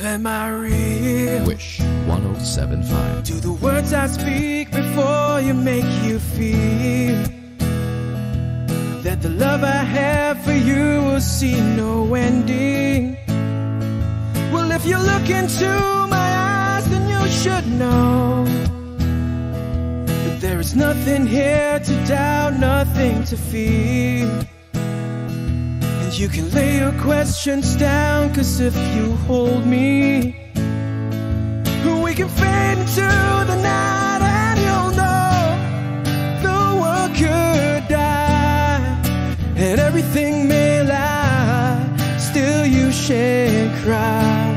am I real? Wish 107.5. Do the words I speak before you make you feel that the love I have for you will see no ending? Well, if you look into my eyes, then you should know that there is nothing here to doubt, nothing to fear. And you can lay your questions down, 'cause if you hold me, we can fade into the night, and you'll know the world could die and everything may lie, still you shan't cry.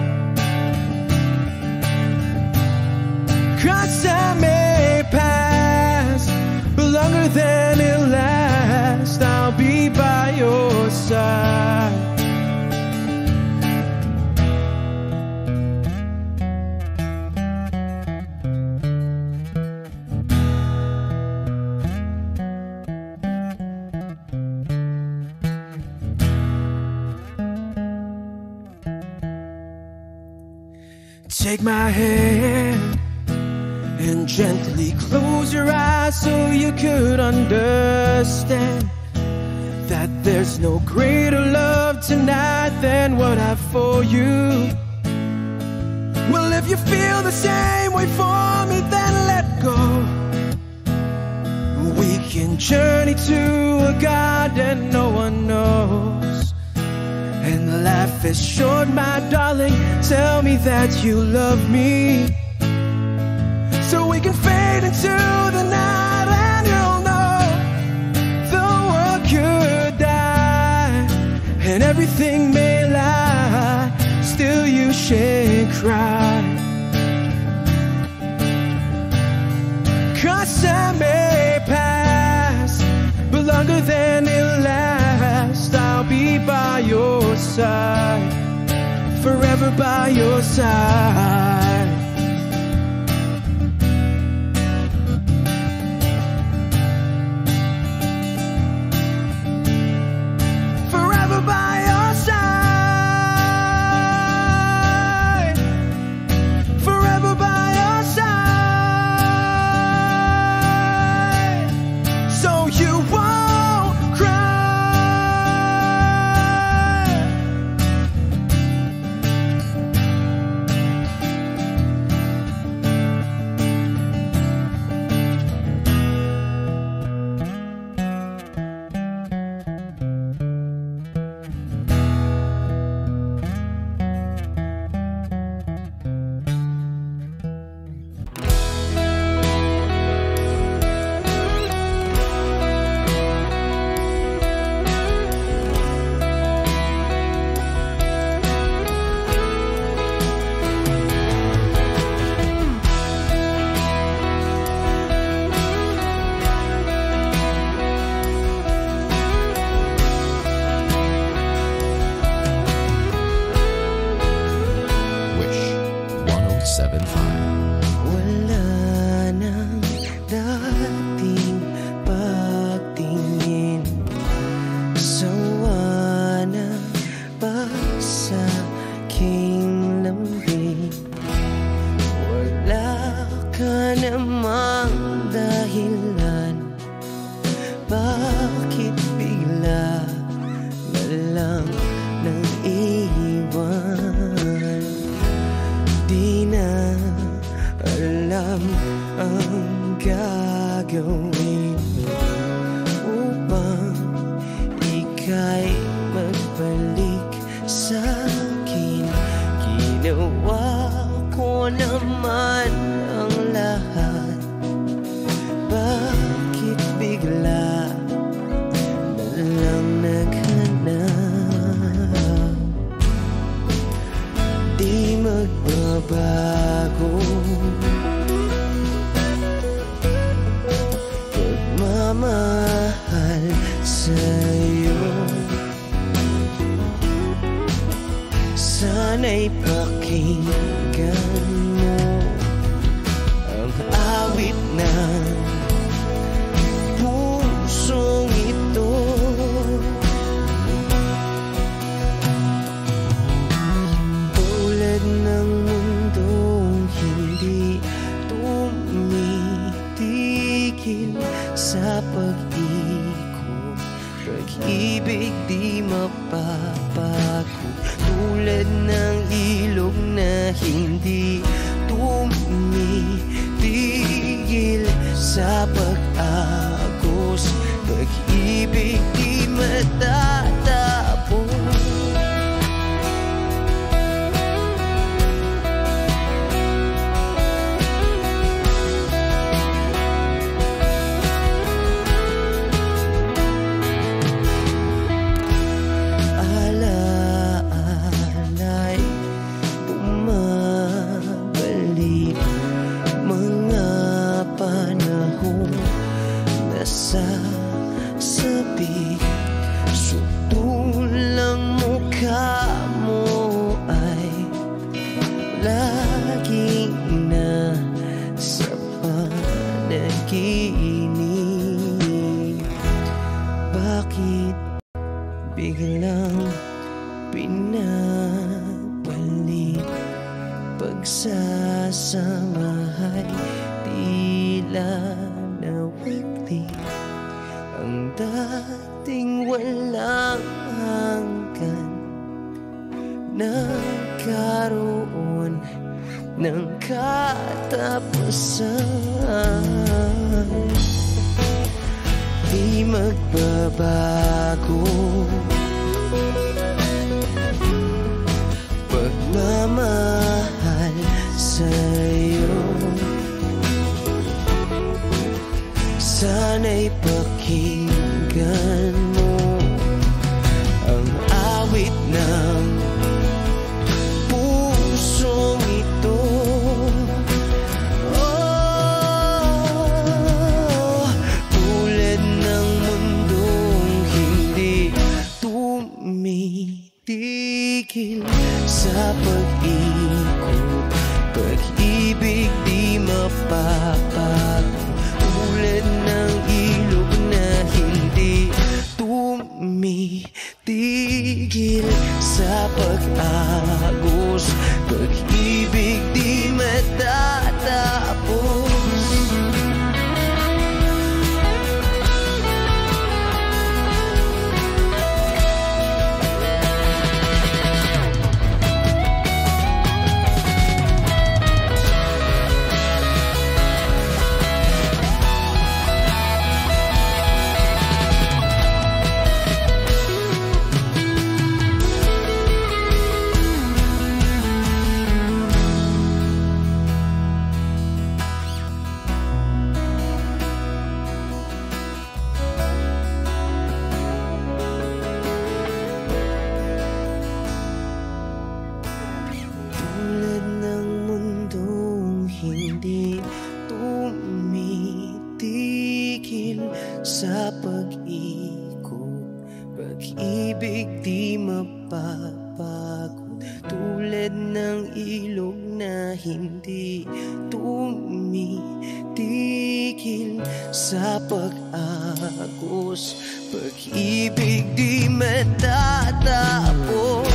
'Cause time may pass, but longer than it'll last, I'll be by your side. Take my hand and gently close your eyes so you could understand that there's no greater love tonight than what I have for you. Well, if you feel the same way for me, then let go. We can journey to a garden no one knows. And life is short, my darling, tell me that you love me, so we can fade into the night, and you'll know the world could die and everything may lie, still you shan't cry. 'Cause time may pass, but longer than it'll last, I'll be by your side, forever by your side. Forever by your side, forever by your side, so you won't cry. Wala nang dating pagtingin, sawa na ba sa aking lambing? Wala ka namang dahilan, bakit bigla na lang nang iwan? Di na alam ang gagawin upang ika'y magbalik sa'kin. Ginawa ko naman ang lahat, bakit bigla na lang naghanap? Di magbabago pagmamahal sa'yo. Sana'y pakinggan mo ang awit ng pusong ito. Tulad ng tulad ng ilog na hindi tumitigil sa pag-agos, pag-ibig di matatapos. Sasabi, sutulang mukha mo ay laging nasa panaginip. Bakit biglang pinabalik? Pagsasamahay tila nawagli, ang dating walang hanggan nagkaroon ng katapusan. Di magbabago pagmamahal sa'yo. Sana'y pakinggan mo ang awit ng pusong ito. Oh, tulad ng mundong hindi tumitigil sa pag-ikot, pag-ibig di mapapago, tulad ng ilog na hindi tumitigil sa pag-agos, pag-ibig di matatapos. Sa pag-ikot, pag-ibig di mapapagod, tulad ng ilog na hindi tumitigil sa pag-agos, pag-ibig di matatapos.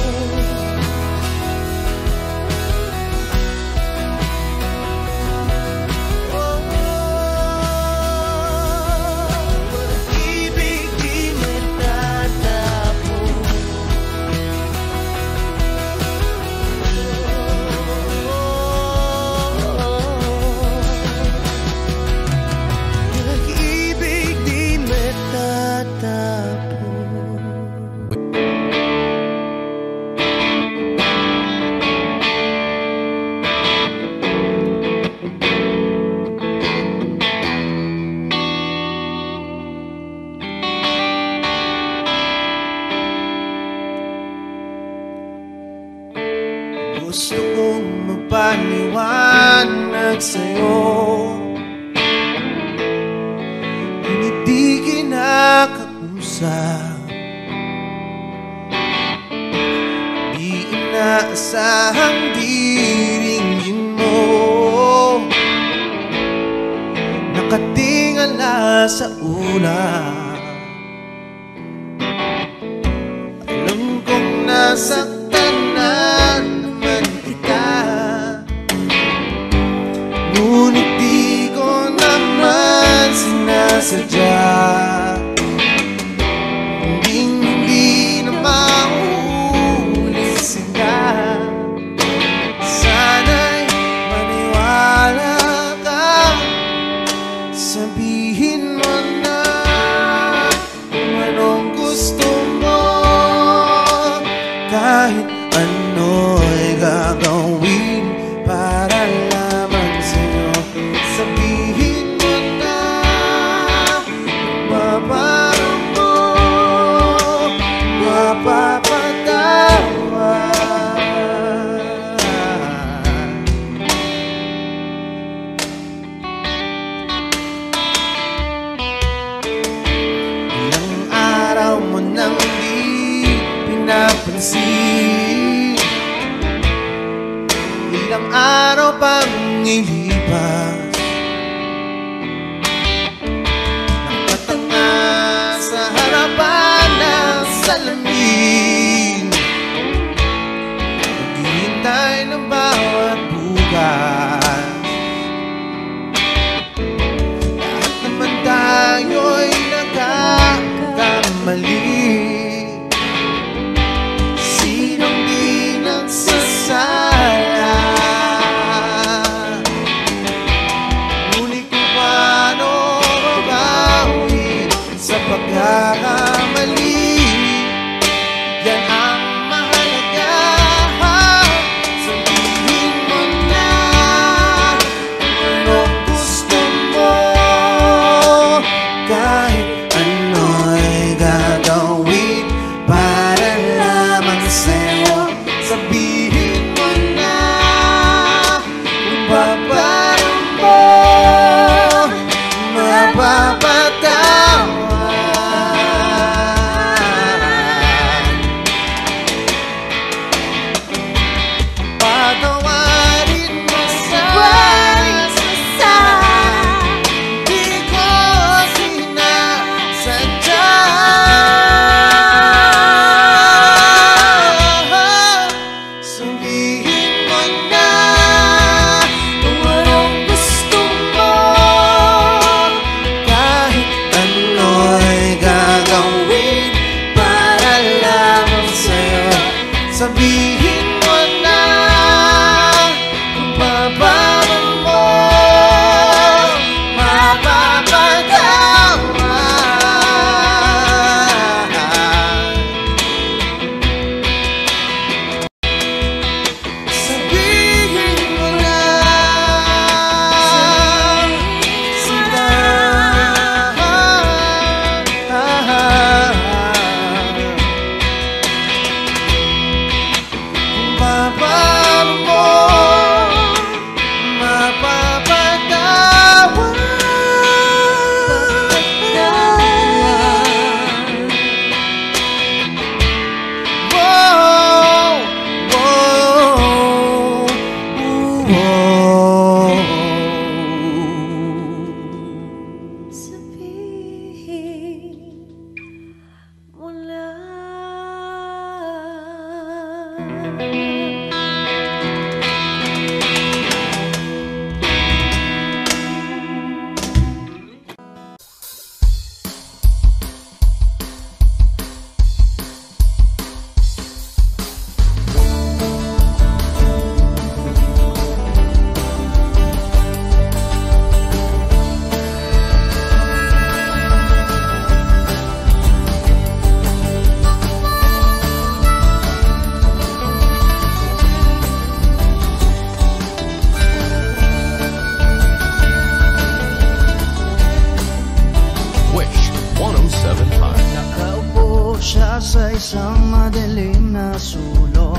Gusto kong magpaliwanag sa'yo, hindi kinakausap, di inaasahang diringgin mo, nakatingala sa ulap. Alam kong nasaktan na ngunit di ko naman sinasadya, hindi na mahuli ano'y gagawin para lamang sa'yo. Sabihin mo na mababago mo, mapapatawa. Ilang araw mo nang di pinapansin, ilang araw pang ilipas, nakatanga sa harapan ng salamin, naghihintay ng bawat bukas. Lahat naman tayo'y nagkakamali, sinong di nagsasala? Ngunit kung paano mabawi sa pagkakamali, yan ang mahalaga. Sabihin mo na anong gusto mo, kahit ano'y gagawin para lamang sa'yo. Sabihin mo na kung paano mo mapapatawan. Patawarin mo sa di ko sinasadya. Sabihin mo na kung anong gusto mo, kahit ano'y gagawin para lamang sa'yo. Sabihin mo na kung paano mo mapapatawa. Sabihin mo na sila, kung paano mo mapapatawan. Whoa, whoa, whoa. Sabihin mo lang. Wish 1075. Nakaupo siya sa isang madilim na sulok.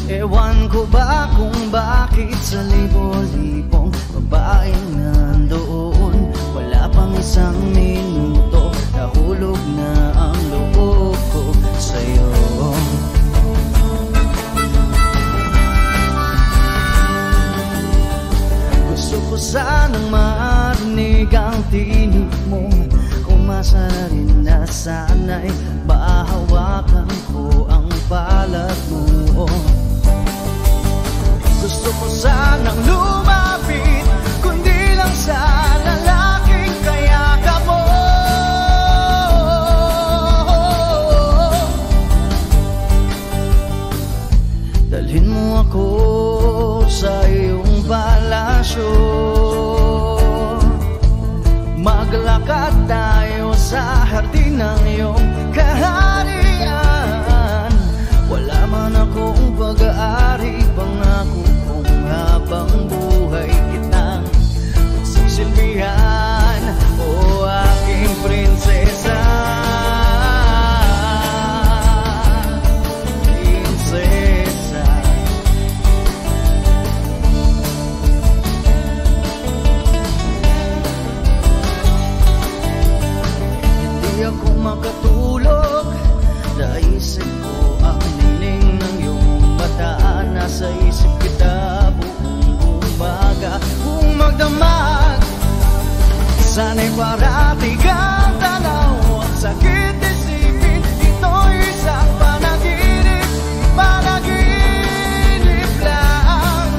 Ewan ko ba kung bakit sa libo-libong babaeng nandoon, wala pang isang minuto, nahulog na ang loob ko sa'yo. Gusto ko sanang marinig ang tinig mo, umasa na rin na sana'y mahawakan ko ang balat mo. Gusto ko sanang lumapit, kundi lang sa lalaking kayakap mo. Dalhin mo ako sa iyong palasyo, maglakad tayo sa hardin ng iyong kaharian. nasa isip kita buong umaga. Kung magdamag, sana'y parati kang tanaw. Ang sakit isipin, ito'y isang panaginip, panaginip lang.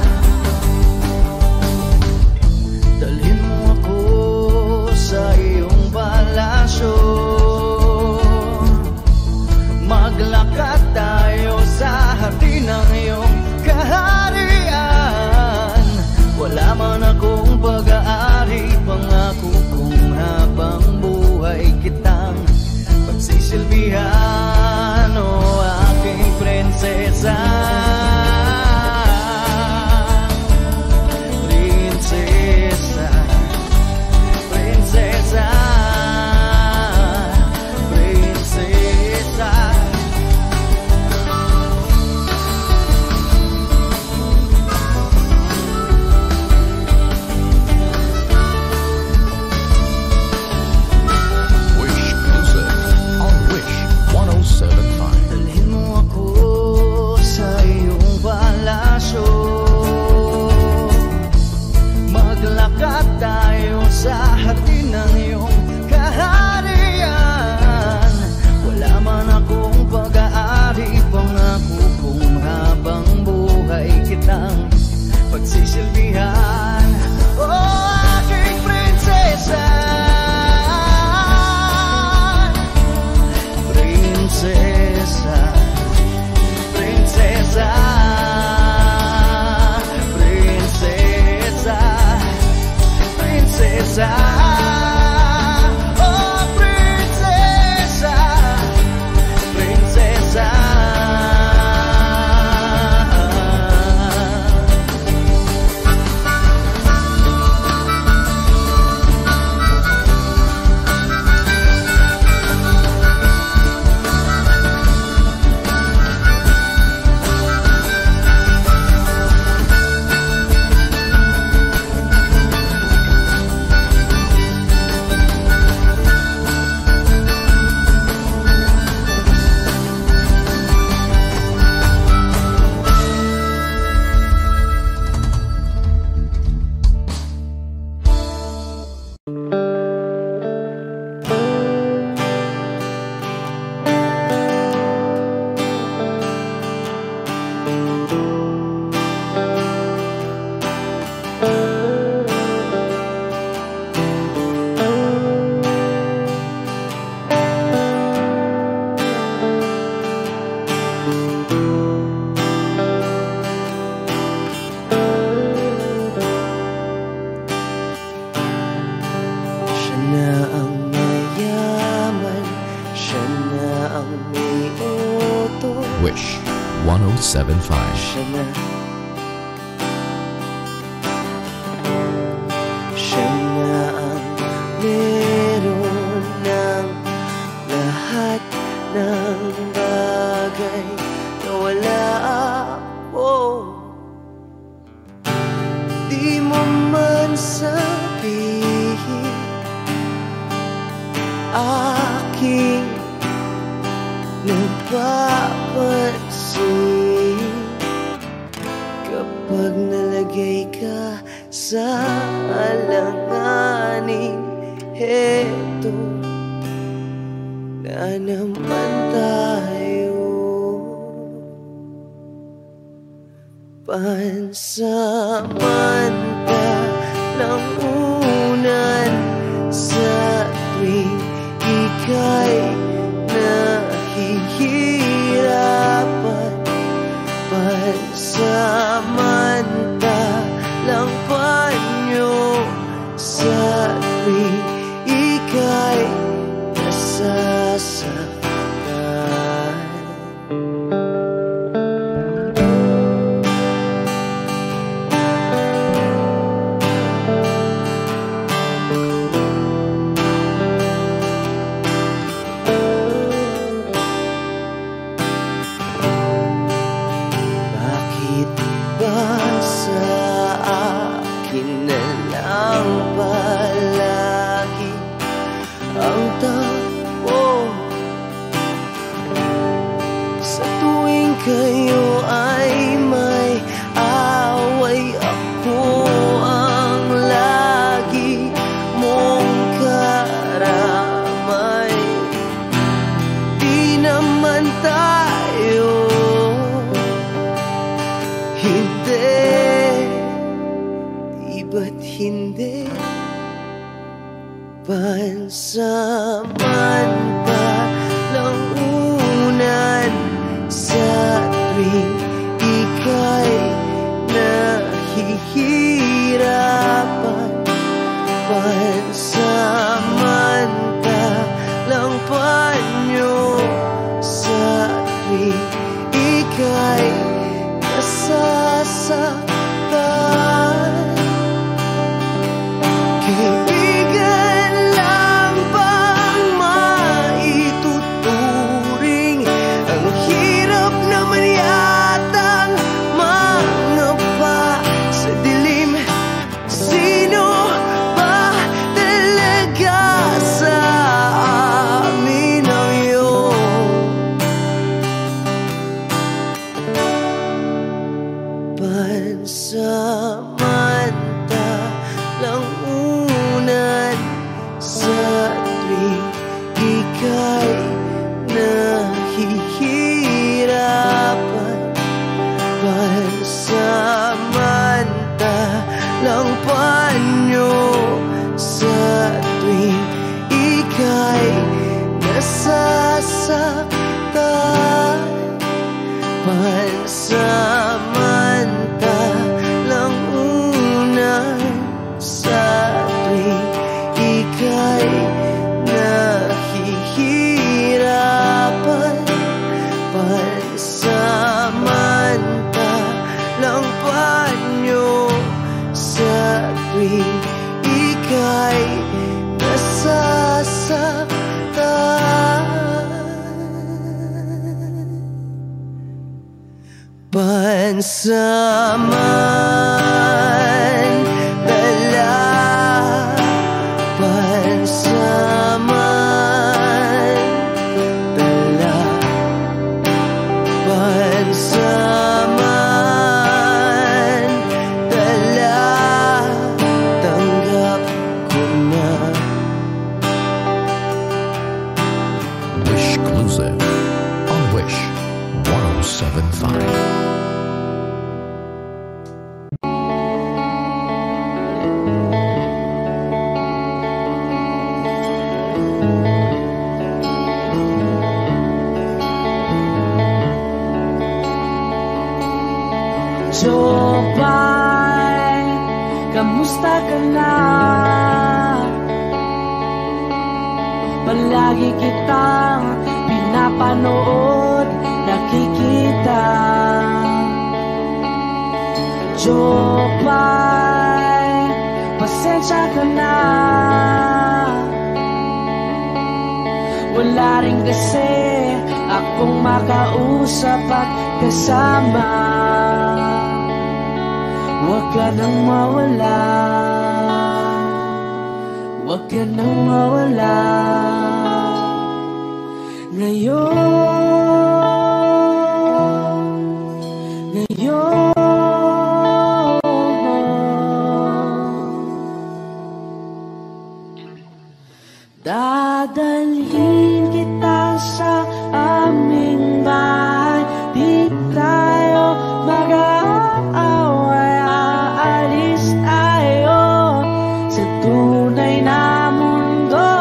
Dalhin mo ako sa iyong palasyo, maglakad tayo sa hardin ng iyong kaharian. Wala man akong pag-aari, pangako kong habang buhay kitang pagsisilbihan, o aking prinsesa. Prinsesa, prinsesa, prinsesa. Wish Music on Wish 107.5. Dalhin mo ako sa iyong palasyo, maglakad tayo sa hardin ng iyong kaharian. Wala man akong pag-aari, pangako kong habang buhay kitang pagsisilbihan, o aking prinsesa. Prinsesa, prinsesa, prinsesa, prinsesa, oh prinsesa, prinsesa. Siya na ang mayaman, siya na ang may utos, Wish 107.5. siya na. Siya na ang meron ng lahat ng bagay na wala ako. Di mo man sabihin, aking napapansin kapag nalagay ka sa alanganin. Heto na naman tayo, pansamantalang unan sa tuwing ika'y nahihirapan. Pansamantalang panyo sa tuwing ika'y nasasaktan. Bakit ba sa akin na lang palagi ang takbo? Sa tuwing kayo ay may Pansamantalang unan sa tuwing ika'y nahihirapan. Pansamantalang panyo sa tuwing ika'y nasasaktan. Kaibigan lang bang maituturing? Ang hirap naman yatang mangapa sa dilim. Sino ba talaga sa amin ang iyong pansamantalang unan sa tuwing ika'y nahihirapan? Pansamantalang panyo sa tuwing ika'y nasasaktan. Pansamantalang unan sa tuwing ika'y nahihirapan. Pansamantalang panyo sa tuwing ika'y nasasaktan. Pansamantala, pansamantala, pansamantala, tanggap ko na. Wish Exclusive on Wish 107.5. Jopay, kamusta ka na? Palagi kitang pinapanood, nakikita. Jopay, pasensya ka na. Wala rin kasi akong makausap at kasama. Huwag ka nang mawala, huwag ka nang mawala. Ngayon dadalhin kita sa aming bahay. Di tayo mag-aaway, aalis tayo sa tunay na mundo.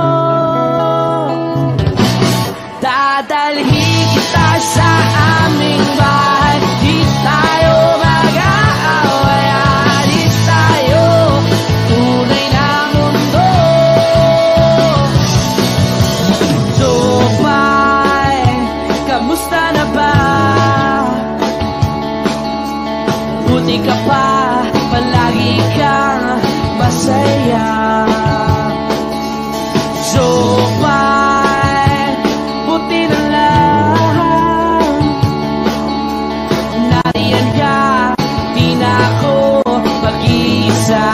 Dadalhin kita sa aming bahay. Di tayo mag-aaway, aalis tayo tunay na mundo. Jopay, kamusta na ba? Buti ka pa, palagi kang masaya. Jopay, buti na lang nariyan ka, di na ako mag-iisa.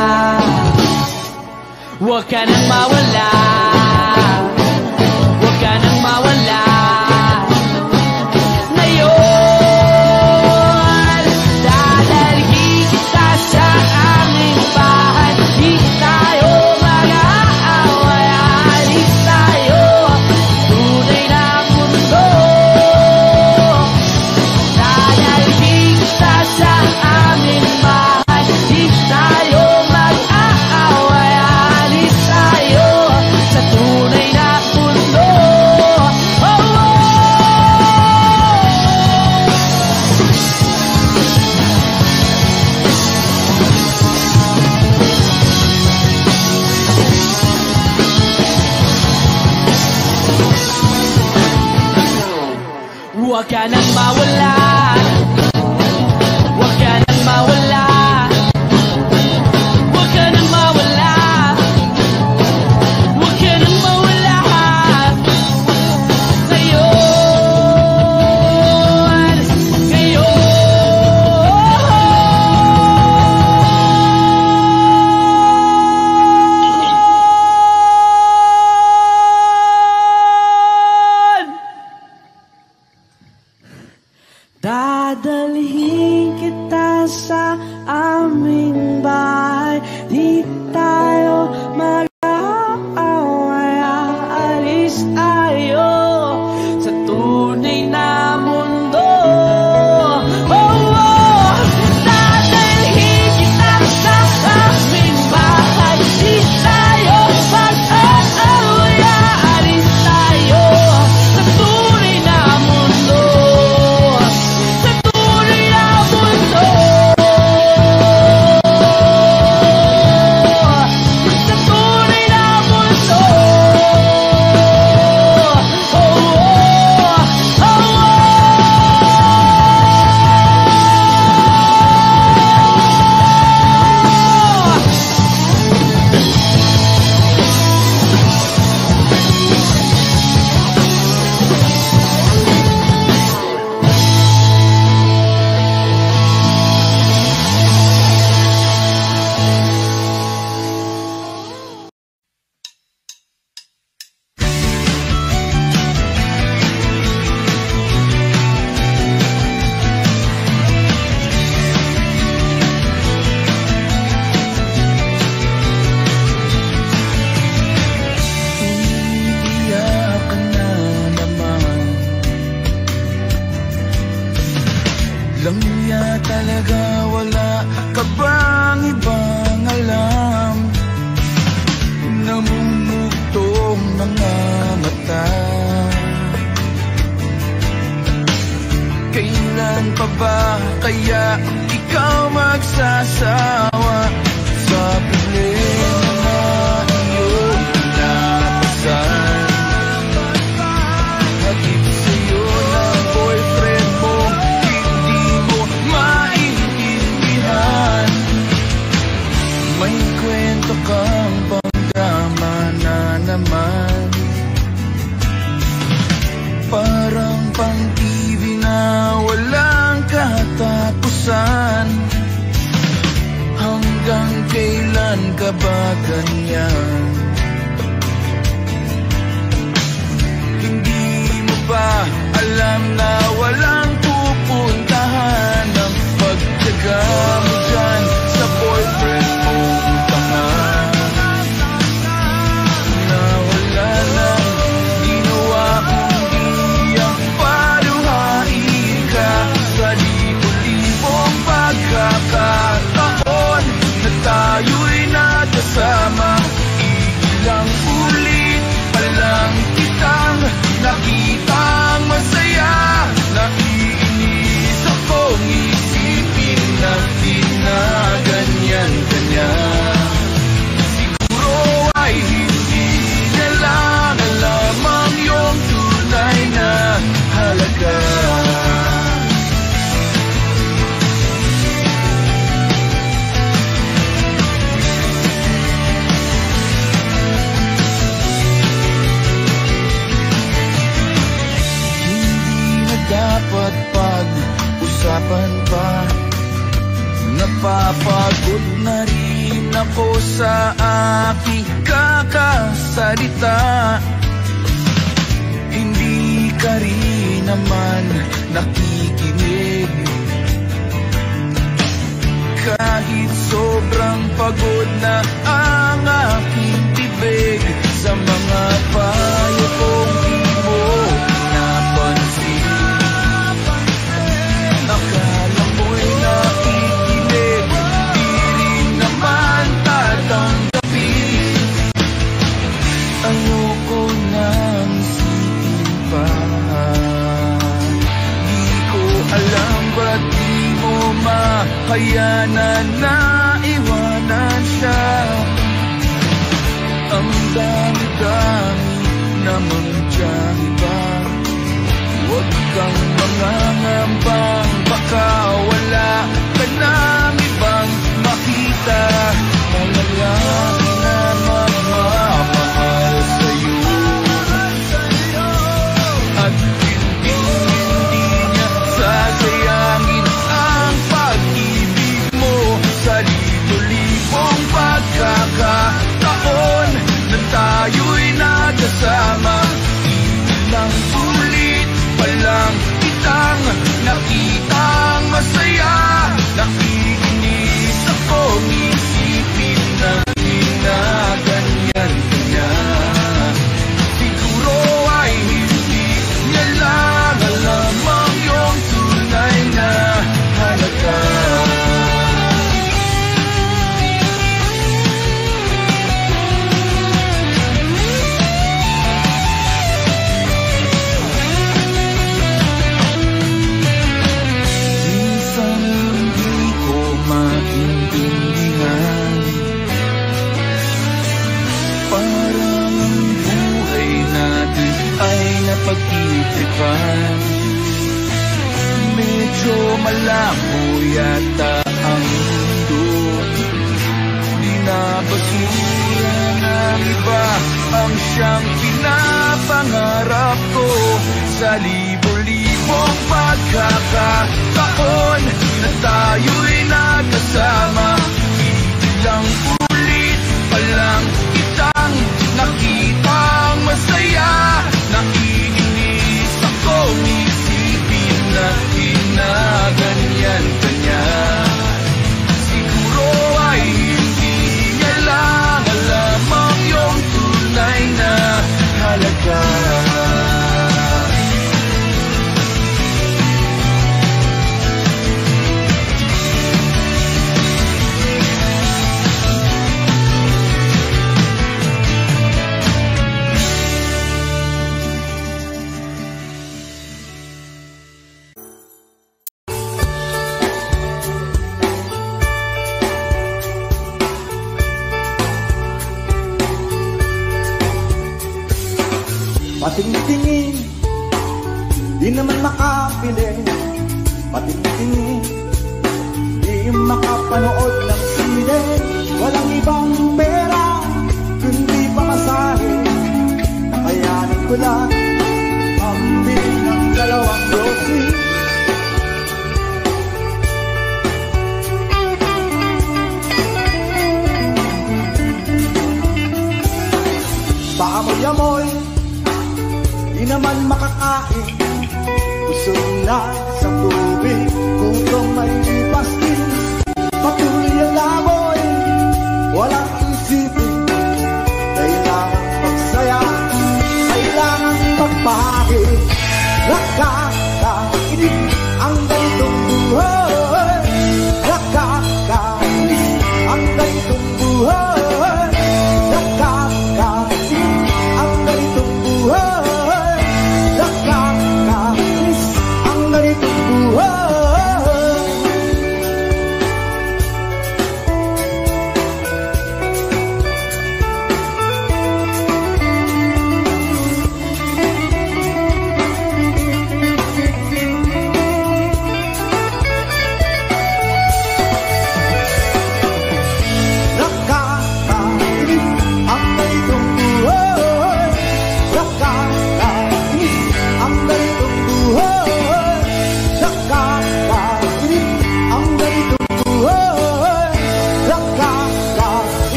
Huwag ka nang mawala, huwag ka nang mawala. Ngayon dadalhin Huwag ka nang mawala, huwag ka nang mawala, huwag ka nang mawala, huwag ka nang mawala. Ngayon, ngayon. Dadalhin kita sa aming bahay, di tayo mag-aaway, aalis tayo sa tunay na mundo. Oh, oh, dadalhin kita sa aming bahay, di tayo mag-aaway, aalis tayo sa tunay na mundo. Langya talaga, wala ka bang ibang alam? Namumugtong mga mata. Kailan pa ba kaya ikaw magsasawa sa problema na iyong pinapasan? Hatid sa'yo ng boyfriend mo, may kwento kang pangdrama na naman, parang pang-TV na walang katapusan. Hanggang kailan ka ba ganyan? Hindi mo ba alam na walang pupuntahan ang pagtyaga mo dyan sa boyfriend mo? Na wala lang ginawa kundi ang paluhain ka sa libo-libong pagkakataon na tayo'y nagkasama. Ilang ulit pa lang kitang nakitang masaya. Naiinis akong isipin na di na ganyan-ganyan. Siguro ay hindi na lang alam ang iyong tunay na halaga. Hindi na dapat pag-usapan pa. Napapagod na rin ako sa aking kakasalita. Hindi ka rin naman nakikinig. Kahit sobrang pagod na ang aking bibig sa mga payo kong di mo napansin. Akala mo'y nakikinig, di rin naman tatanggapin. Ayoko nang isipin pa. Di ko alam ba't di mo mahayanan na iwanan siya. Ang dami-dami namang tiyahin ba? Huwag ka kang mangangambang baka wala ka nang ibang makita na lalaki na magmamahal sa'yo. At hindi niya sasayangin ang pag-ibig mo sa libo-libong pagkakataon na tayo'y nagkasama. Ilang ulit pa lang kitang nakitang masaya. Nakikinis akong isipin na ginaganyan ka niya. Siguro ay hindi niya lang alam ang iyong tunay na halaga. Pag-itripan, medyo malabo yata ang mundo. Di na basura ng iba ang siyang pinapangarap ko. Sa libo-libong pagkakataon na tayo'y nagkasama. Ilang ulit pa lang kitang nakitang masaya. Naiinis akong isipin na ginaganyan ka niya. Siguro ay hindi niya lang alam ang iyong tunay na halaga. Patingtingin, di naman makapili. Patingtingin, di makapanood ng sine. Walang ibang pera, kundi pamasahe. Nakayanin ko lang ang bili ng 2 dosi. Paamoy-amoy, di naman makakain. Busog na sa tubig, kung may pastil. Patuloy ang lamoy, walang isipin. Kailangan magsaya, kailangan magpahid. Nakakainip ang ganitong buhay. Nakakainip ang ganitong buhay.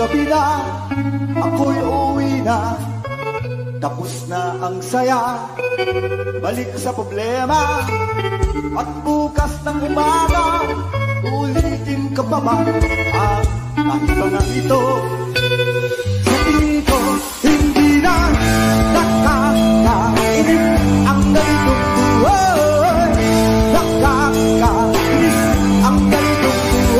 Gabi na, ako'y uwi na. Tapos na ang saya, balik sa problema. At bukas ng umaga, ulitin ka pa ba ang mga ito? Sa tingin ko, hindi na nakakainip ang ganitong buhay. Nakakainip ang ganitong buhay.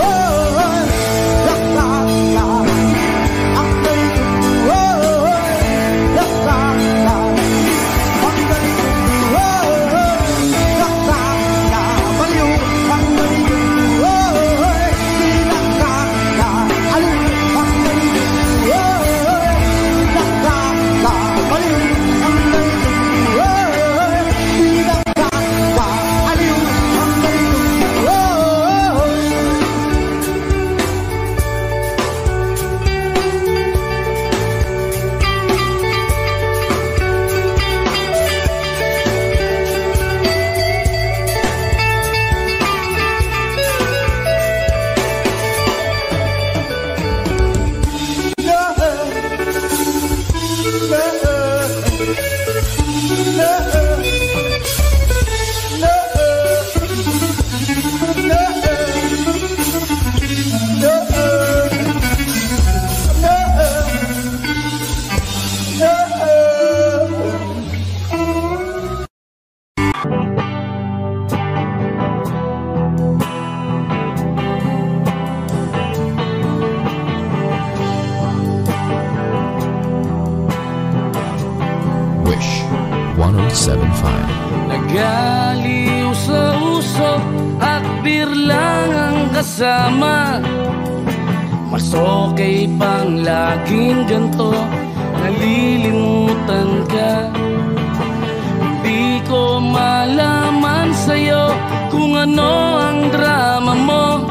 107.5. Nagaliw sa uso at birlang ang kasama. Mas okay pang laging ganto, nalilimutan ka. Hindi ko malaman sa'yo kung ano ang drama mo.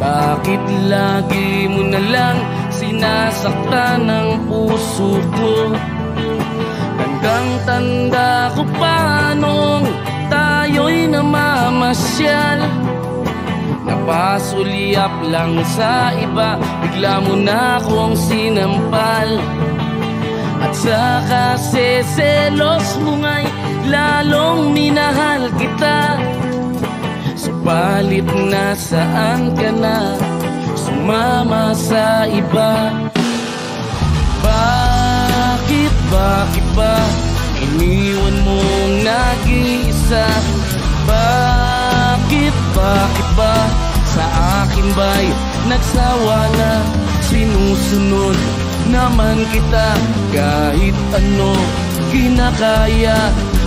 Bakit lagi mo na lang sinasaktan ang puso ko? Tandang-tanda ko pa nung tayo'y namamasyal. Napasulyap lang sa iba, bigla mo na akong sinampal. At saka seselos mo nga'y lalong minahal kita. Subalit nasaan ka na, sumama sa iba? Bakit ba iniwan mong nag-iisa? Bakit ba sa akin ba'y nagsawa na? Sinusunod naman kita kahit ano kinakaya,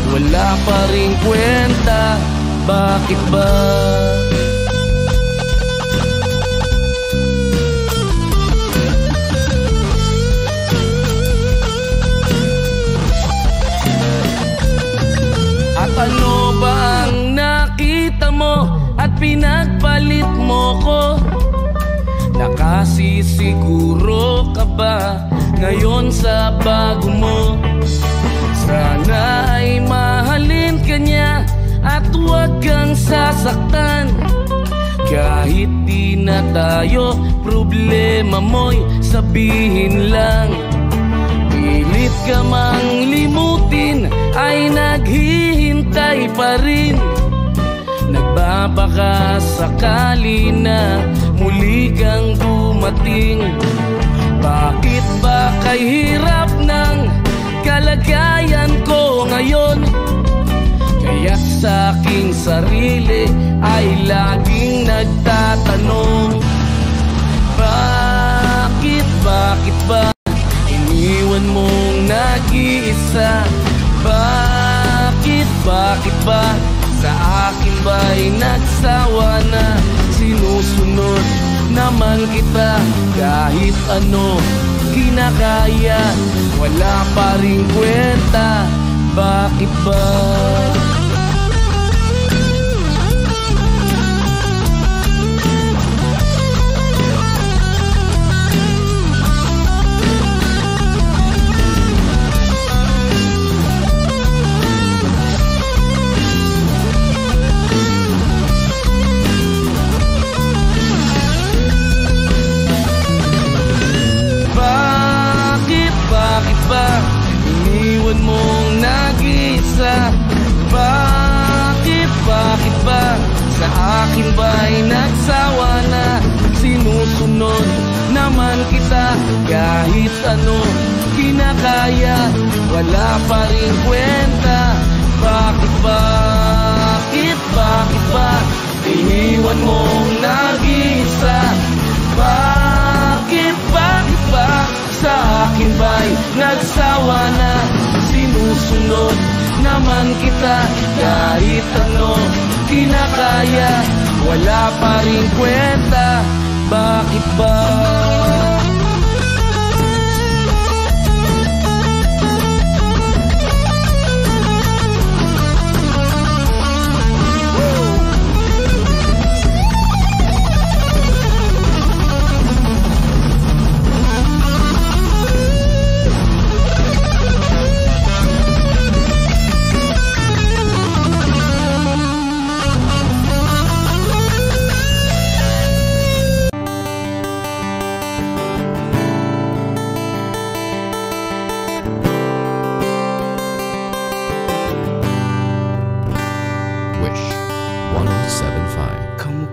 wala pa ring kwenta. Bakit ba? At ano ba ang nakita mo at pinagpalit mo ko? Nakasisiguro ka ba ngayon sa bago mo? Sana ay mahalin ka niya at huwag kang sasaktan. Kahit di na tayo, problema mo'y sabihin lang. Pilit ka mang limutin ay naghihintay pa rin. Nagbabaka sakali na muli kang dumating. Bakit ba kay hirap ng kalagayan ko ngayon? Kaya sa aking sarili ay laging nagtatanong, bakit ba iniwan mong nag-iisa? Bakit ba sa akin ba'y nagsawa na? Sinusunod naman kita kahit ano kinakaya, wala pa ring kwenta. Bakit ba? Bakit ba iniwan mong nag-iisa? Bakit ba sa akin ba'y nagsawa na? Sinusunod naman kita kahit ano kinakaya, wala pa rin kwenta. Bakit ba iniwan mong nag-iisa? Bakit ba sa akin ba'y nagsawa na? Sinusunod naman kita kahit ano kinakaya, wala pa rin kwenta. Bakit ba?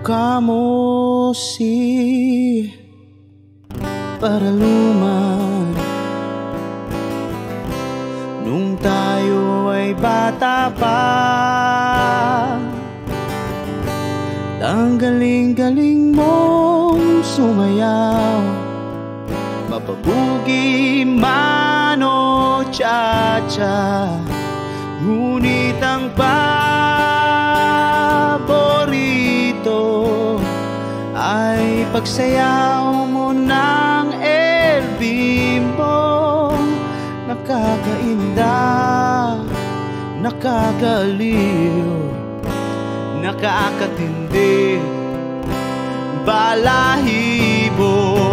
Kamukha si Paraluman nung tayo ay bata pa. Ang galing-galing mong sumayaw, mapabugi man o cha-cha. Ngunit ang paborito ay pagsayaw mo ng El Bimbo. Nakakainda, nakakaliw, nakakatindi, balahibo.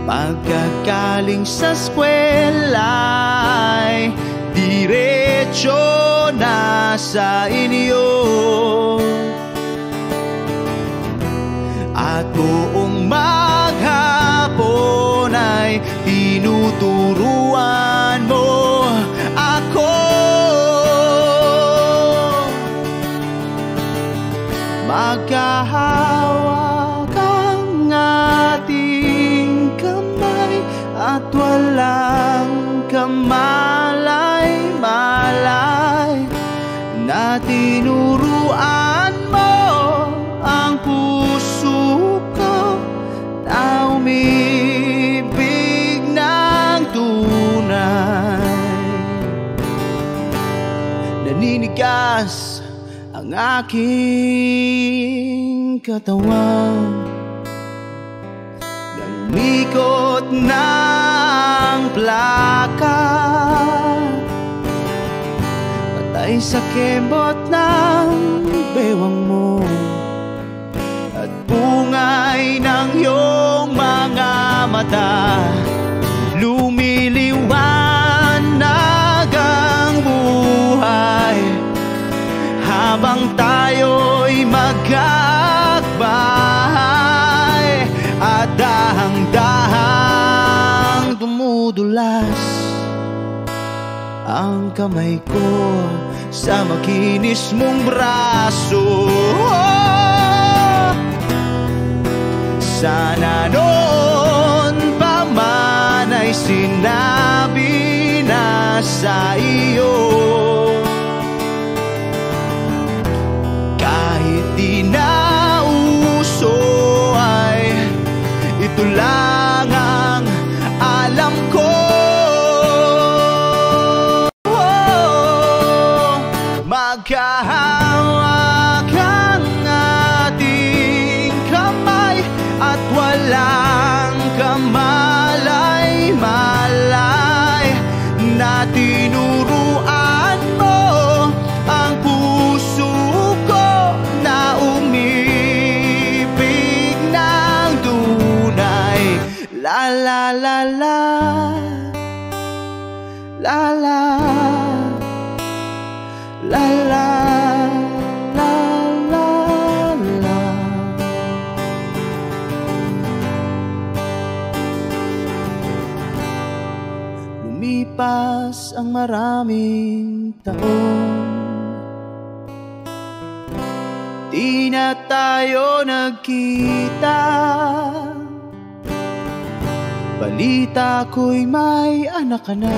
Pagkagaling sa eskwela'y diretso na sa inyo, at buong maghapon ay tinuturuan mo ako. Magkahawak ang ating kamay at walang kamalay-malay, na tinuruan mo ang puso ko na umibig ng tunay. Naninigas ang aking katawan, nanikot ng plaka, patay sa kembot ng bewang mo at bungay ng iyong mga mata. Lumiliwanag ang buhay habang tayo'y magkakbahay, at dahang-dahang dumudulas ang kamay ko sa makinis mong braso. Sana noon pa man ay sinabi na sa iyo, kahit di na uso ay ito lang ang alam ko. Magkahawak ang ating kamay at walang kamalay-malay, na tinuruan mo ang puso ko na umibig ng tunay. La la la la, la la, la la, la la, la. Lumipas ang maraming taon, di na tayo nagkita. Balita ko'y may anak ka na,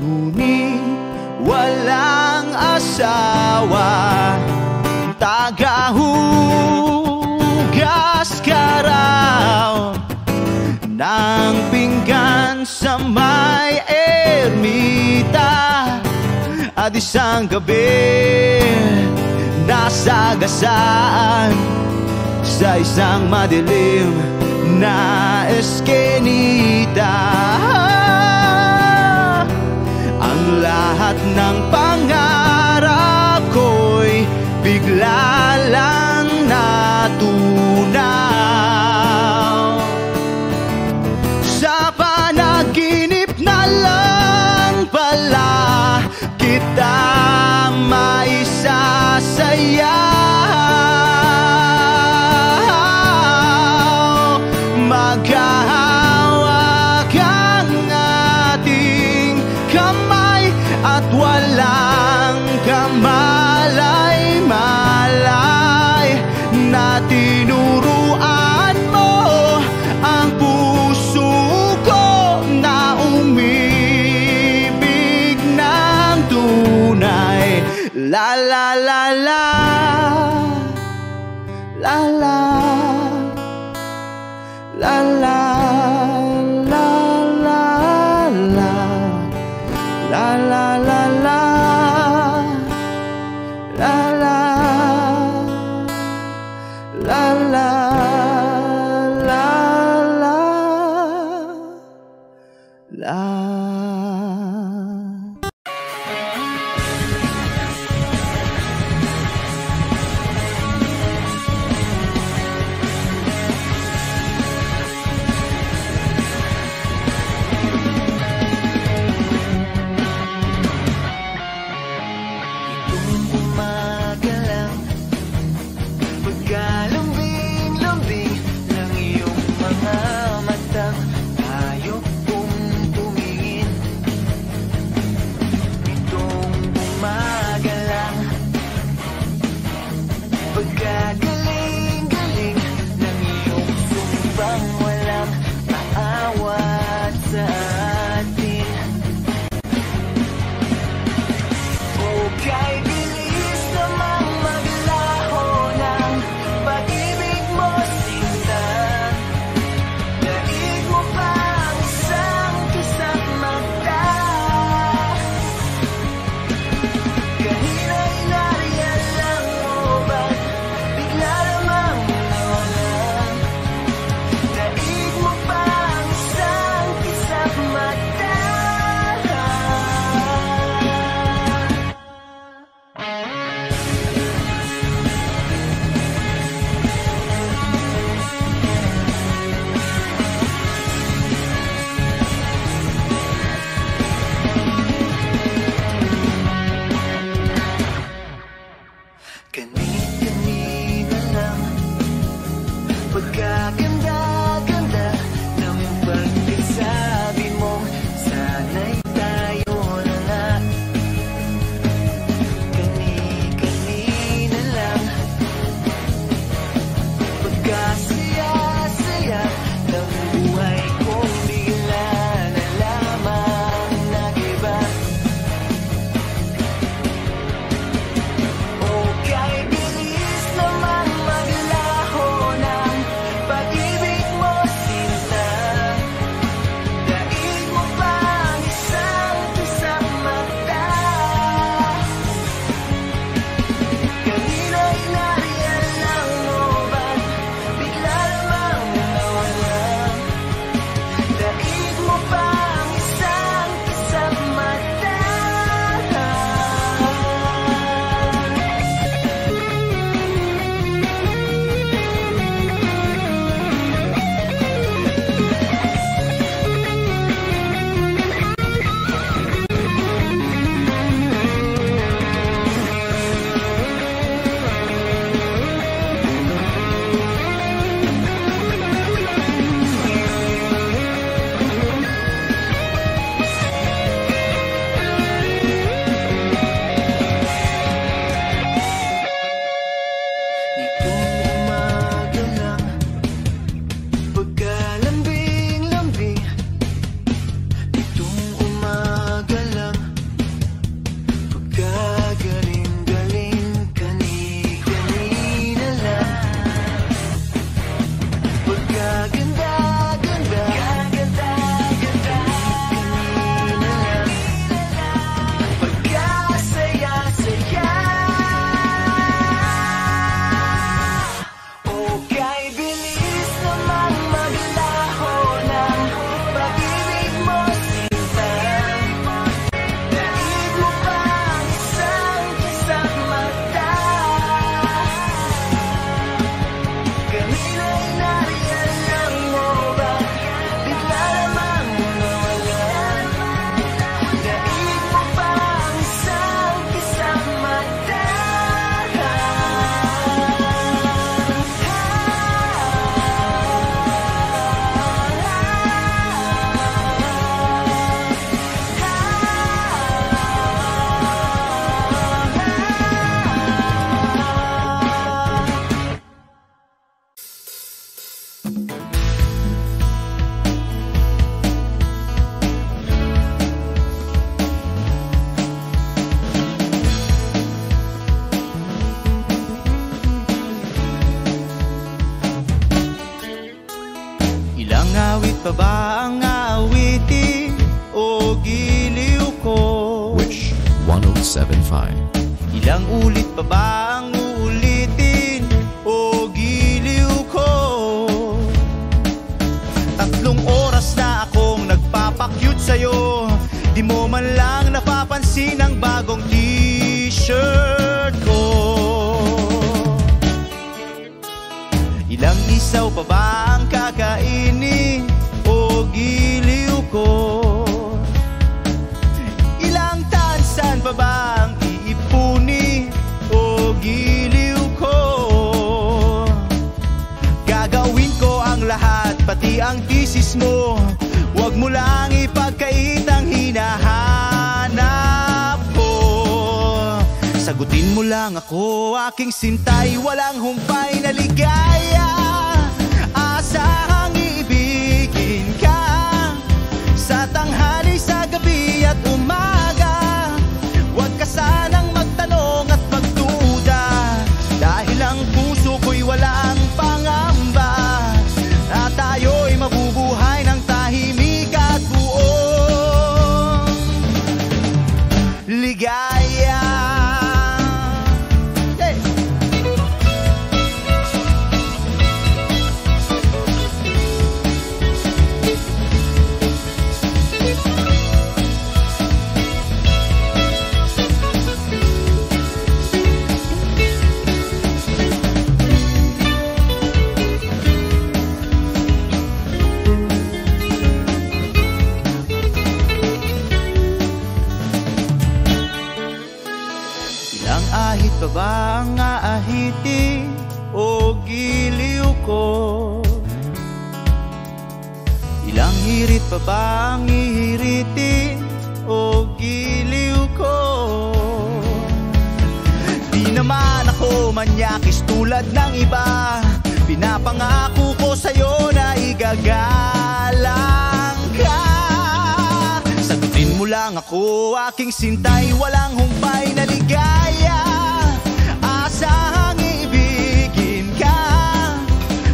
ngunit walang asawa. Tagahugas ka raw ng pinggan sa may ermita, at isang gabi nasagasaan sa isang madilim na eskenita. Ang lahat ng pangarap ko'y bigla lang natunaw. Sa panaginip na lang pala kita maisasayaw. Maghahawak ang ating kamay at walang kamalay-malay, na tinuruan mo ang puso ko na umibig ng tunay. La la la la, la la, la la, la la, La la la la, la la, la la, la la, la. Tayo kung tumingin Ilang ulit pa ba ang uulitin o giliw ko? 3 oras na akong nagpapakyut sa'yo, di mo man lang napapansin ang bagong t-shirt ko. Ilang isaw pa ba ang kakainin o giliw ko? Ilang tansan pa ba ang iipuni o giliw ko? Gagawin ko ang lahat, pati ang thesis mo. Huwag mo lang ipagkait ang hinahanap ko. Sagutin mo lang ako, aking sintay, walang humpay na ligaya. Asahang iibigin ka sa tanghali, sa gabi at umaga. Huwag ka sanang magtanong at magduda, dahil ang puso ko'y walang pangamba. At tayo'y mabubuhay ng tahimik at buong ligaya. Ahit pa ba ang aahitin o giliw ko? Ilang hirit pa ba ang ihiritin o giliw ko? Di naman ako manyakis tulad ng iba, pinapangako ko sa'yo na igagalang ka. Sagutin mo lang ako, aking sintay, walang humpay na ligaya. Asahang iibigin ka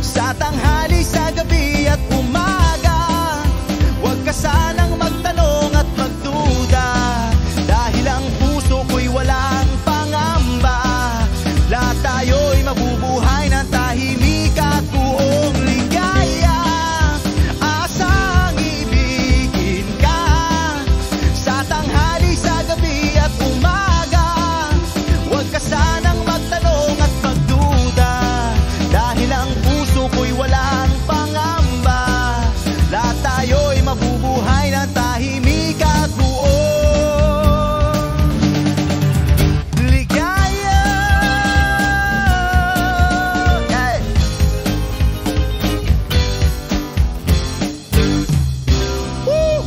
sa tanghali, sa gabi at umaga. Huwag ka sanang magtanong at magduda, dahil ang puso ko'y walang pangamba. Lahat tayo'y mabubuhay ng tahimik at buong ligaya. Asahang iibigin ka sa tanghali, sa gabi at umaga. Huwag ka sanang magtanong at magduda, dahil ang puso ko'y walang pangamba. Lahat tayo'y mabubuhay ng tahimik at buong ligaya. Yeah. Woo!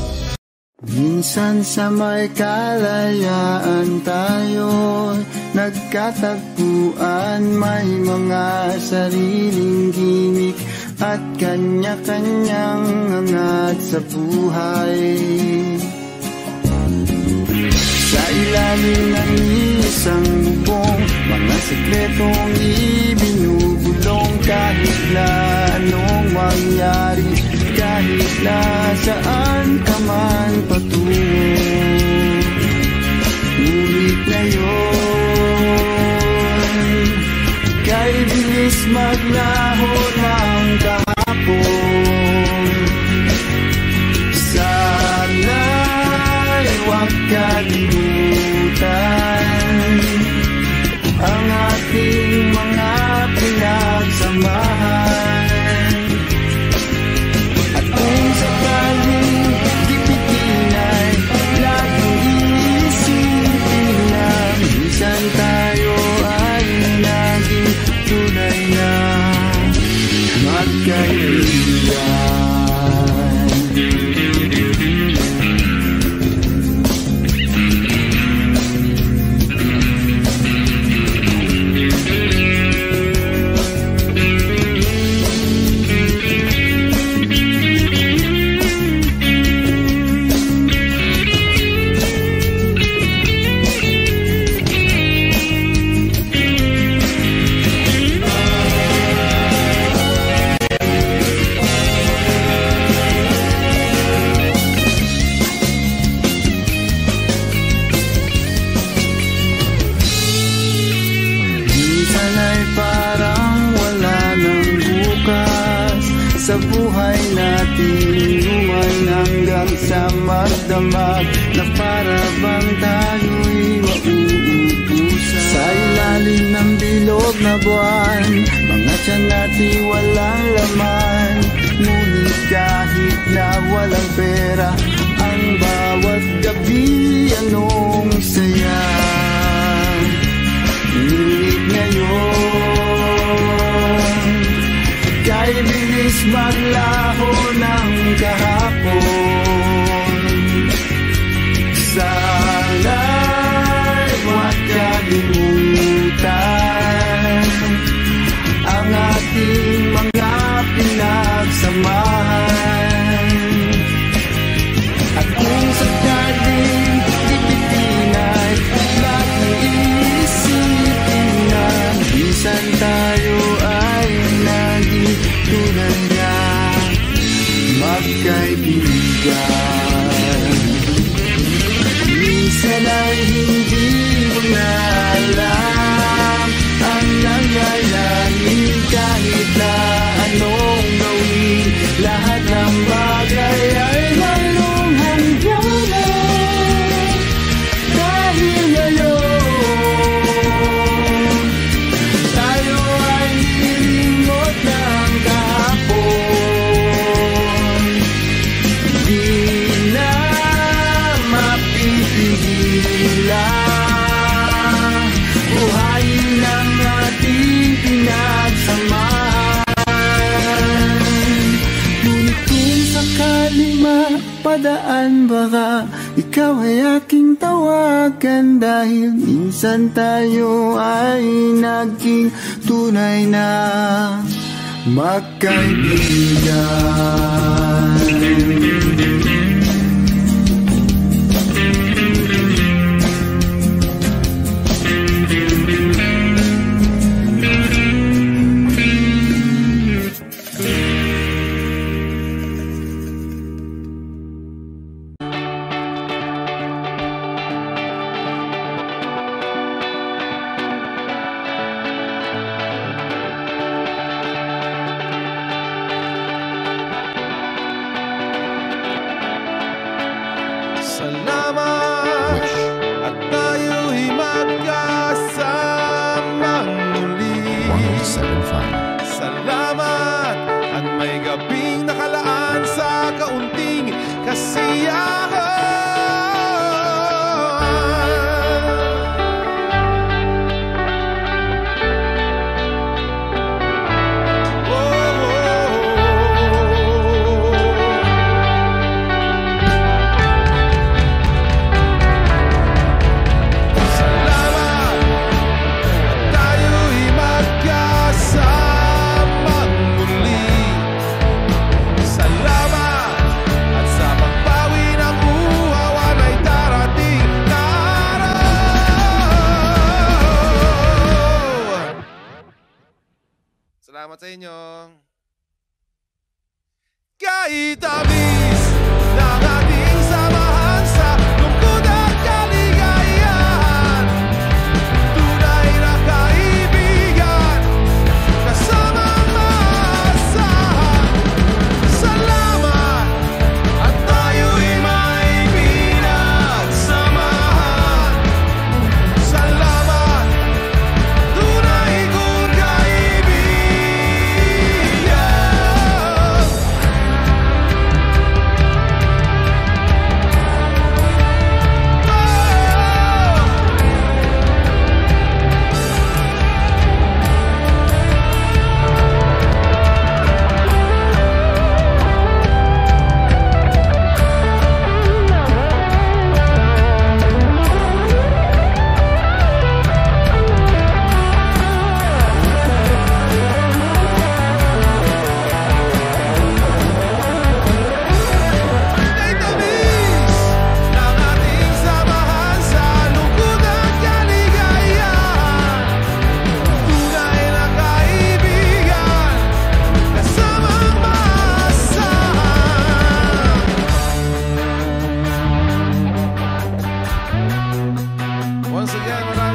Minsan sa may kalayaan tayo nagkatagpuan, may mga sariling gimik at kanya-kanyang angat sa buhay. Sa ilalim ng isang bubong, mga sekretong ibinubulong. Kahit na anong mangyari, kahit na saan ka man patungo, ngunit ngayon kay bilis maglaho ng kahapon. Sana'y huwag kalimutan ang ating mga pinagsamahan. At kung sakaling gipitin ay laging iisipin na minsan tayo ay naging tunay na magkaibigan. buhay natin Lumayan hanggang sa magdamag Na para bang tayo'y mauubusan Sa ilalim ng bilog na buwan Mga tiyan natin walang laman Ngunit kahit na walang pera Ang bawat gabi anong saya Ngunit ngayon Kay bilis maglaho ng kahapon Sana'y makalimutan Ang ating mga pinagsamahan At kung sakaling ipitin ay laging iisipin na minsan tayo ay naging tunay na magkaibigan Minsan ay hindi mo na alam ang nangyayari kahit na anong gawin Lahat ng bagay ay mayroong hangganan Dahil ngayon tayo ay nilingot ng kahapon Di na mapipigilan Buhayin ang ating pinagsamahan Ngunit kung sakali mapadaan baka ikaw ay aking tawagan Dahil minsan tayo ay naging tunay na magkaibigan Salamat at tayo'y magkasamang muli 107.5 Salamat at may gabing nakalaan sa kaunting kasiyahan Salamat sa inyo. Kahit tamis ng ating samahan sa lungkot at kaligayahan Tunay na kaibigan kasamang maasahan Salamat at tayo'y may pinagsamahan Salamat tunay kong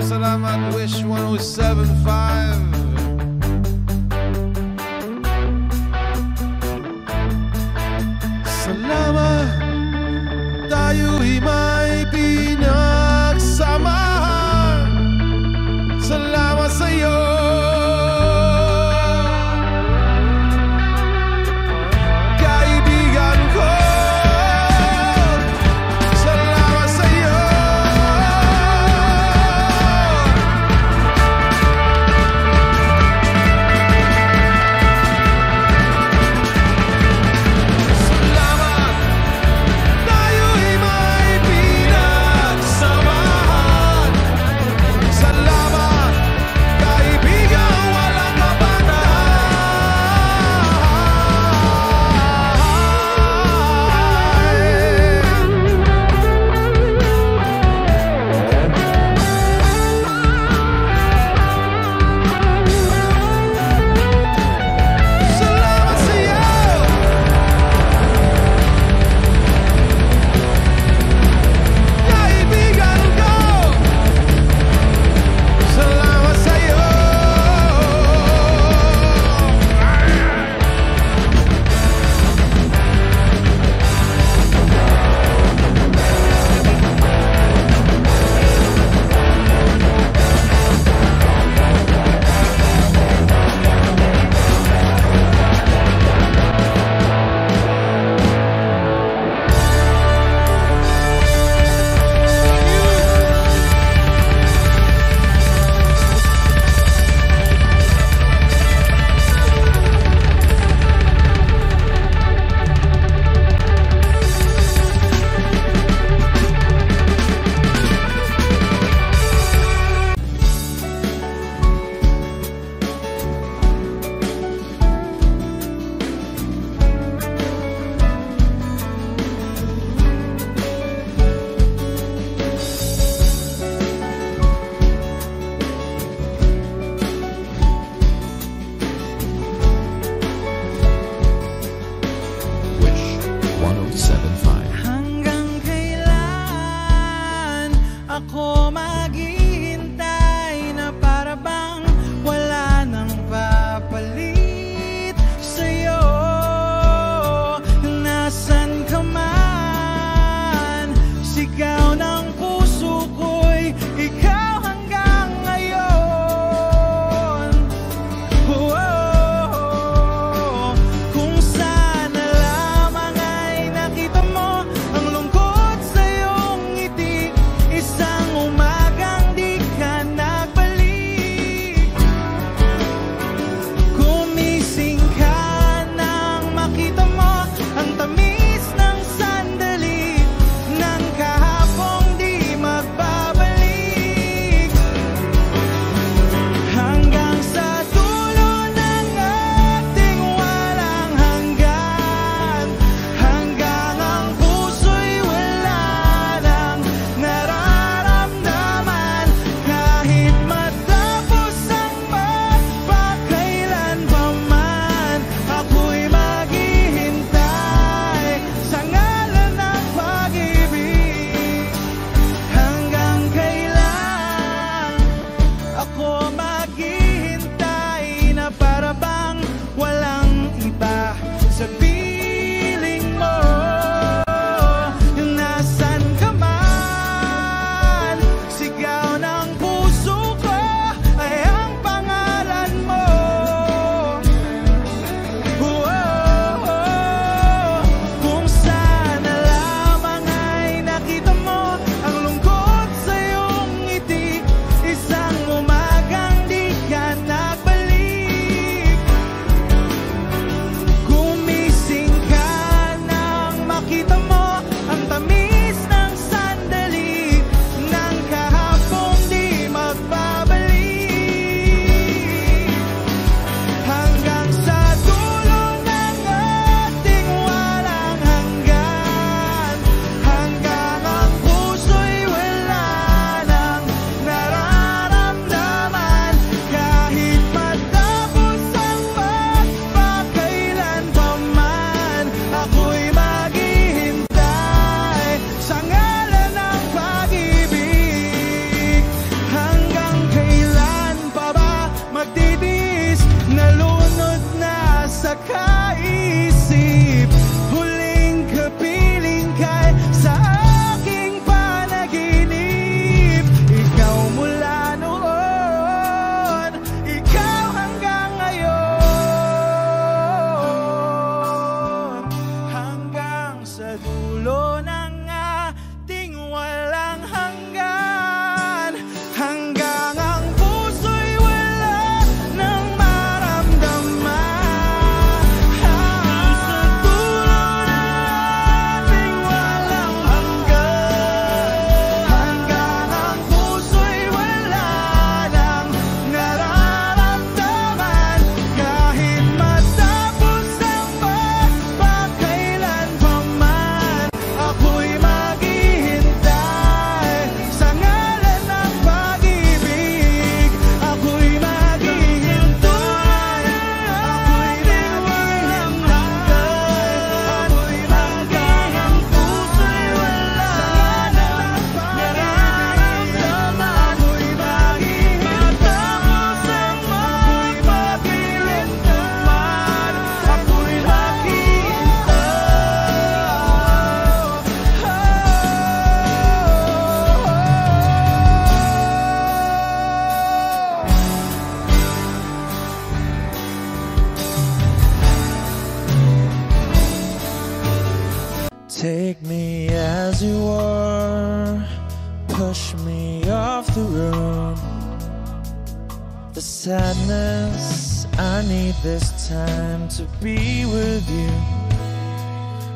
Salamat, Wish 107.5. the road. The sadness, I need this time to be with you.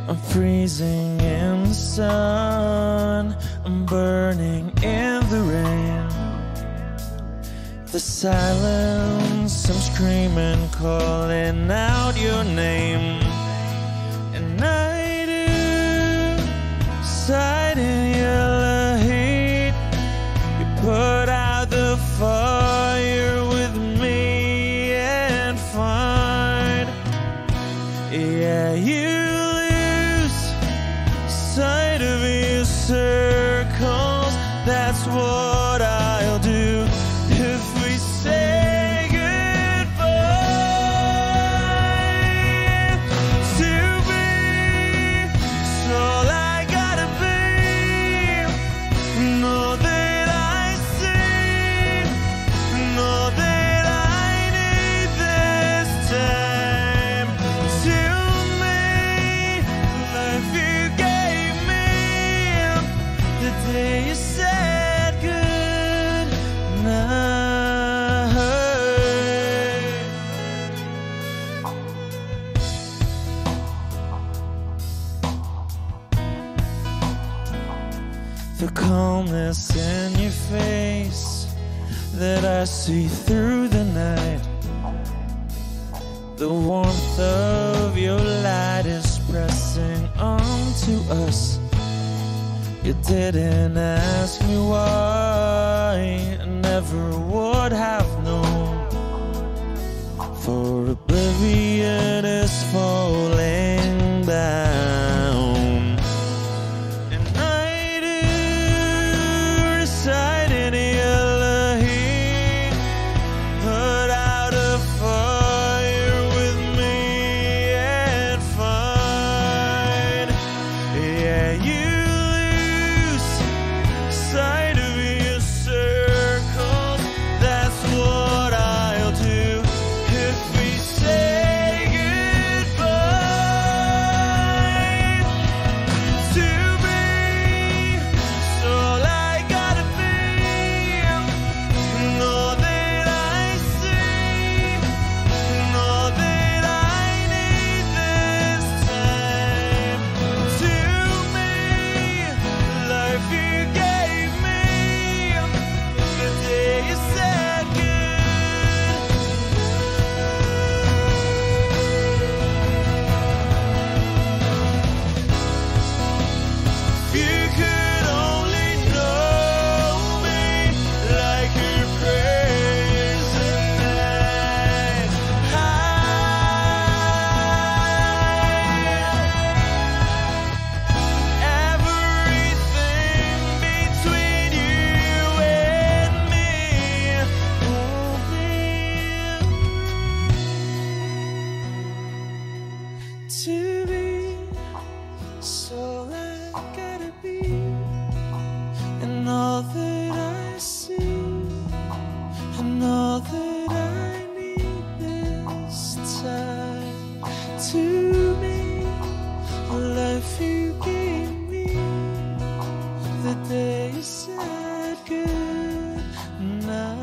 I'm freezing in the sun, I'm burning in the rain. The silence, I'm screaming, calling out your name. And I do, sight in your heat. You put out the fire with me and find. Yeah, you lose sight of your circles. That's what I'll do if we say goodbye. To be, it's all I gotta be. Know that I see, know that I need this time. To me, life you gave me the day you said good night. The calmness in your face that I see through the night. The warmth of your light is pressing onto us. You didn't ask me why, I never would have known. For oblivion is falling down. And I do reside in yellow heat. Put out a fire with me and find. Yeah, you lose sight of your circles. That's what I'll do if we say goodbye. To be, it's all I gotta be. Know that I see, know that I need this time. To me, life you gave me the day you said good. If you could only know me like your present night. Everything between you and me won't be to be. So I gotta be, and all that I see, and all that I need this time. To me, life you gave me the day you said good night.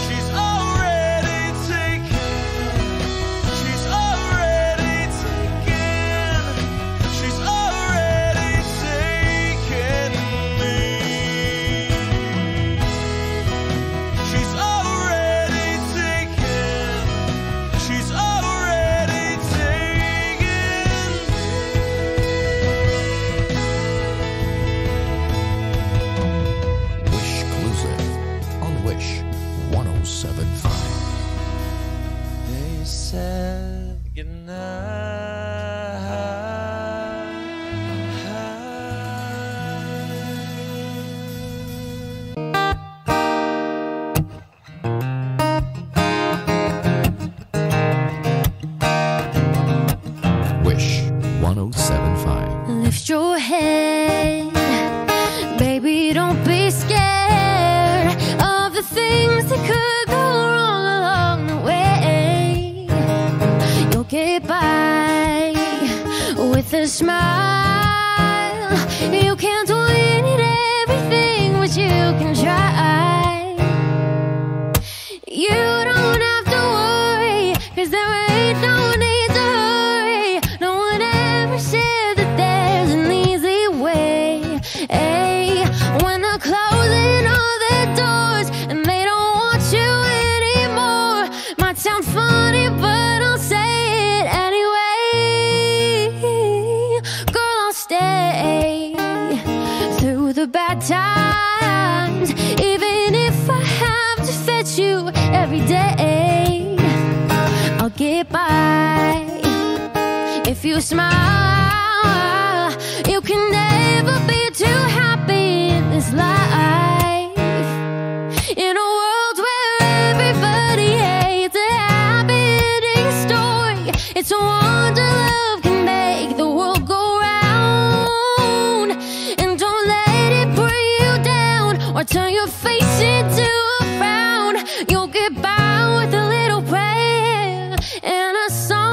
She's already taken. She's already taken. She's already taken me. She's already taken. She's already taken. Wish Exclusive on Wish 1075. They said goodnight. Wish 1075. Lift your head, baby, don't be scared of the things that could go wrong along the way. You'll get by with a smile. You can't win at everything, but you can try. You don't have to worry, 'cause there ain't no need to hurry. No one ever said that there's an easy way. Hey, when they're closing all their doors and they don't want you anymore, might sound funny, but I'll say it anyway. Girl, I'll stay through the bad times, even if I have to fetch you every day. I'll get by if you smile. You can never be too happy in this life. In a world where everybody hates a happy ending story, it's a wonder love can make the world go round. And don't let it bring you down or turn your face into a frown. You'll get by with a little prayer and a song.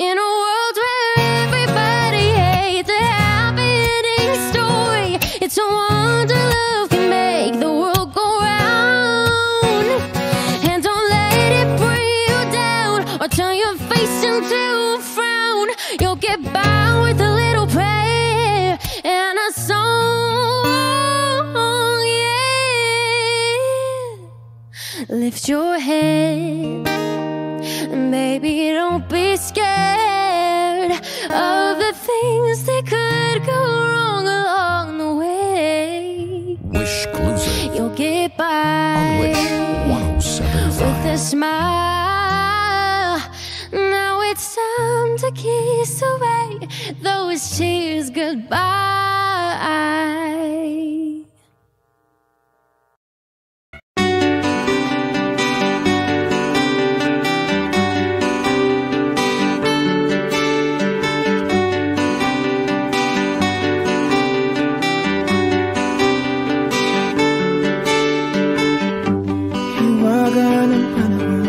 In a world where everybody hates a happy ending story, it's a wonder love can make the world go round. And don't let it bring you down or turn your face into a frown. You'll get by with a little prayer and a song, yeah. Lift your head, baby, don't be scared of the things that could go wrong along the way. Wish Exclusive You'll get by on Wish 107.5. with a smile. Now it's time to kiss away those tears goodbye. Hiwaga ng panahon,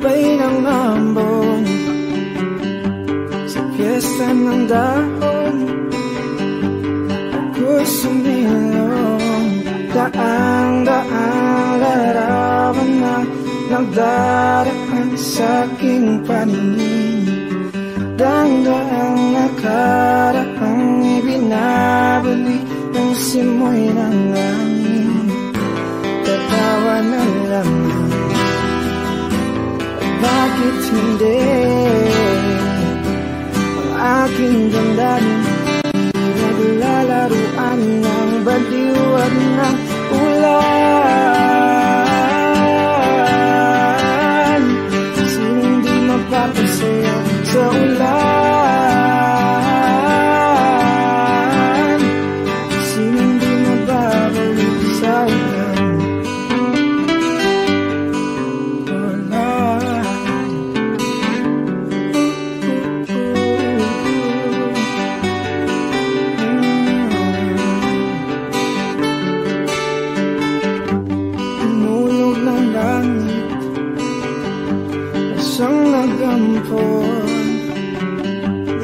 bay ng ambon, sa piyesta ng dahon, ako'y sumilong. Daang-daang larawan na nagdaraan sa aking paningin. Daang-daang nakaraang ibinabalik ng simoy ng langit. Tatawa na lamang, bakit hindi? Ang aking damdamin naglalaruan ng baliw at ng ulan. Sinong di mapapasaya sa ulan? Sinong di mababalik sa ulan? Isang nagampon,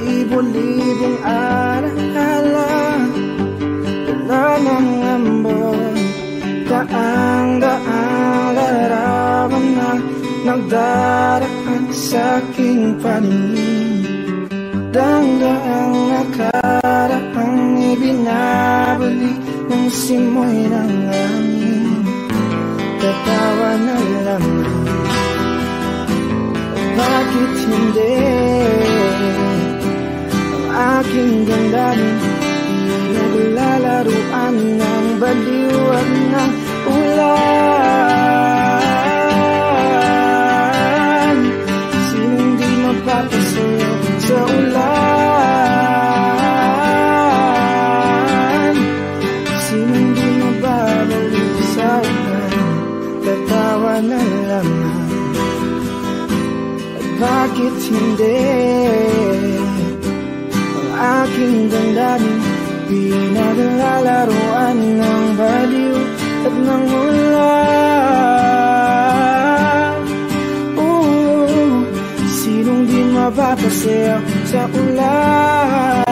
libo-libong alaala, wala ng ambon. Daang-daang larawan na nagdaraan sa aking paningin. Daang-daang nakaraang ibinabalik ng simoy ng langit. Tatawa na lamang, bakit hindi? Ang aking damdamin naglalaruan ng baliw at ng ulan. Sinong di mapapasaya sa ulan? Sinong di mababalik nalaman? At bakit hindi ang aking damdamin pinaglalaruan ng baliw at ng hula? Sinong di mapapasaya sa ulan?